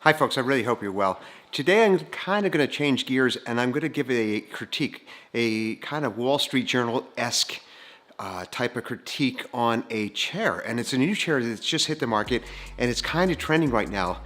Hi folks, I really hope you're well. Today I'm kind of going to change gears and I'm going to give a critique, a kind of Wall Street Journal-esque type of critique on a chair. And it's a new chair that's just hit the market and it's kind of trending right now.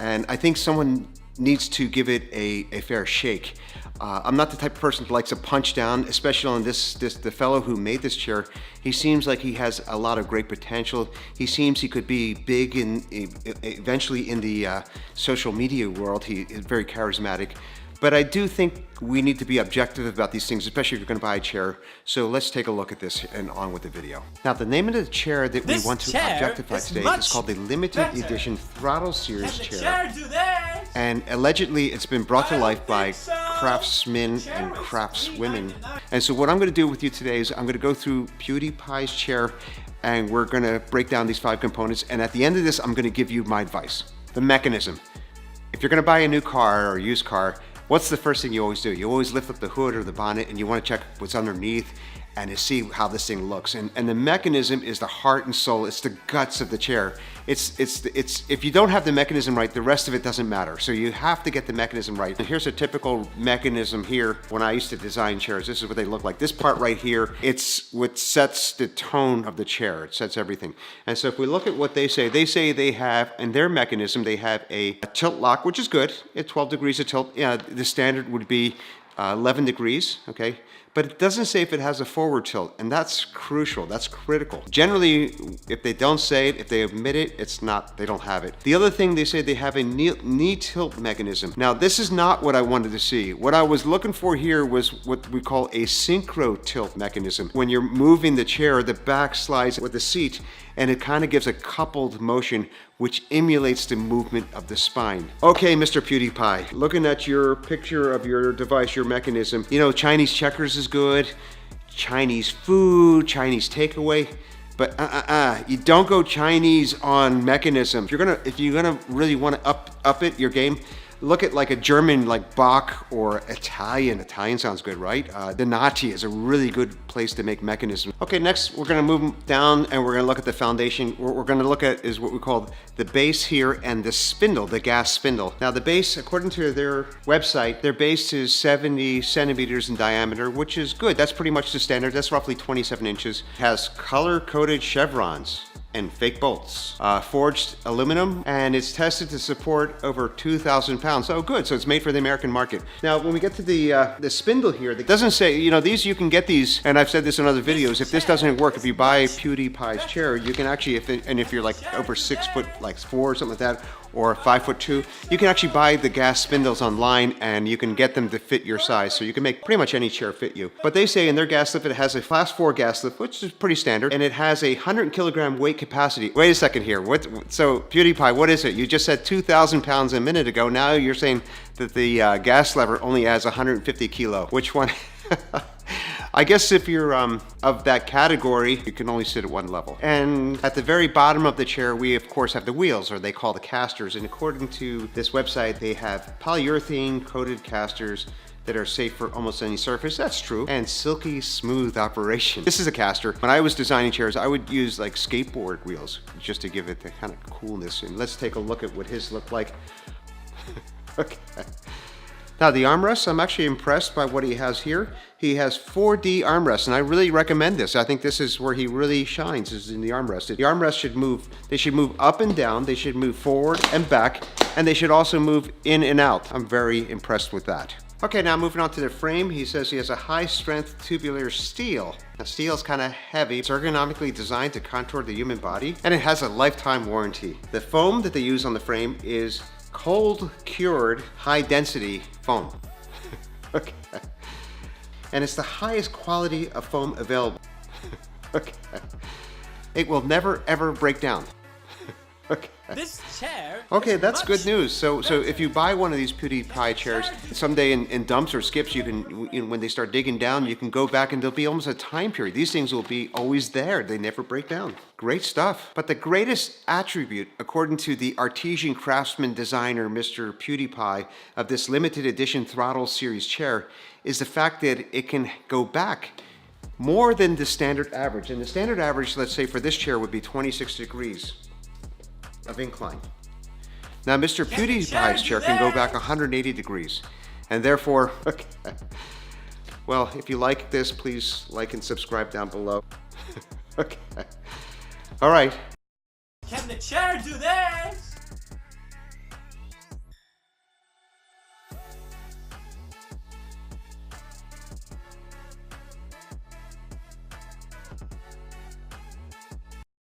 And I think someone needs to give it a fair shake. I'm not the type of person who likes to punch down, especially on the fellow who made this chair. He seems like he has a lot of great potential. He seems he could be big eventually in the social media world. He is very charismatic. But I do think we need to be objective about these things, especially if you're going to buy a chair. So let's take a look at this and on with the video. Now, the name of the chair that we want to objectify today is called the Limited Edition Throttle Series chair. And allegedly, it's been brought to life by craftsmen and craftswomen. And so what I'm going to do with you today is I'm going to go through PewDiePie's chair and we're going to break down these 5 components. And at the end of this, I'm going to give you my advice. The mechanism. If you're going to buy a new car or a used car, what's the first thing you always do? You always lift up the hood or the bonnet and you want to check what's underneath and to see how this thing looks. And the mechanism is the heart and soul. It's the guts of the chair. It's if you don't have the mechanism right, the rest of it doesn't matter. So you have to get the mechanism right. And here's a typical mechanism here. When I used to design chairs, this is what they look like. This part right here, it's what sets the tone of the chair. It sets everything. And so if we look at what they say they have, in their mechanism, they have a tilt lock, which is good. At 12 degrees of tilt, the standard would be 11 degrees, okay? But it doesn't say if it has a forward tilt, and that's crucial, that's critical. Generally, if they don't say it, if they omit it, it's not, they don't have it. The other thing they say, they have a knee tilt mechanism. Now, this is not what I wanted to see. What I was looking for here was what we call a synchro tilt mechanism. When you're moving the chair, the back slides with the seat, and it kind of gives a coupled motion which emulates the movement of the spine. Okay, Mr. PewDiePie, looking at your picture of your device, your mechanism, you know, Chinese checkers is good, Chinese food, Chinese takeaway, but you don't go Chinese on mechanism. If you're gonna really want to up it, your game, look at like a German, like Bach, or Italian. Italian sounds good, right? Donati is a really good place to make mechanisms. Okay, next we're gonna move down and we're gonna look at the foundation. What we're gonna look at is what we call the base here and the spindle, the gas spindle. Now the base, according to their website, their base is 70 centimeters in diameter, which is good. That's pretty much the standard. That's roughly 27 inches. It has color-coded chevrons and fake bolts, forged aluminum, and it's tested to support over 2,000 pounds. Oh, good. So it's made for the American market. Now, when we get to the spindle here, it doesn't say, you know, these, you can get these, and I've said this in other videos, if this doesn't work, if you buy PewDiePie's chair, you can actually, if you're like over 6 foot, like 4 or something like that, or 5'2", you can actually buy the gas spindles online and you can get them to fit your size. So you can make pretty much any chair fit you. But they say in their gas lift, it has a class 4 gas lift, which is pretty standard, and it has a 100 kilogram weight capacity. Wait a second here. So PewDiePie, what is it? You just said 2,000 pounds a minute ago. Now you're saying that the gas lever only has 150 kilo. Which one? I guess if you're of that category, you can only sit at one level. And at the very bottom of the chair, we of course have the wheels, or they call the casters. And according to this website, they have polyurethane coated casters that are safe for almost any surface. That's true. And silky smooth operation. This is a caster. When I was designing chairs, I would use like skateboard wheels just to give it the kind of coolness. And let's take a look at what his look like. Okay. Now the armrests, I'm actually impressed by what he has here. He has 4D armrests, and I really recommend this. I think this is where he really shines, is in the armrest. The armrests should move, they should move up and down, they should move forward and back, and they should also move in and out. I'm very impressed with that. Okay, now moving on to the frame, he says he has a high-strength tubular steel. Now, steel is kind of heavy. It's ergonomically designed to contour the human body, and it has a lifetime warranty. The foam that they use on the frame is cold-cured, high-density foam. Okay. And it's the highest quality of foam available. Okay. It will never, ever break down. Okay. This chair. Okay, that's good news. So if you buy one of these PewDiePie chairs someday in dumps or skips, you can, when they start digging down, you can go back and there'll be almost a time period. These things will be always there. They never break down. Great stuff. But the greatest attribute, according to the artisan craftsman designer, Mr. PewDiePie, of this limited edition throttle series chair is the fact that it can go back more than the standard average. And the standard average, let's say for this chair, would be 26 degrees of incline. Now, Mr. PewDiePie's chair can go back 180 degrees. And therefore, okay. Well, if you like this, please like and subscribe down below. Okay. All right. Can the chair do this?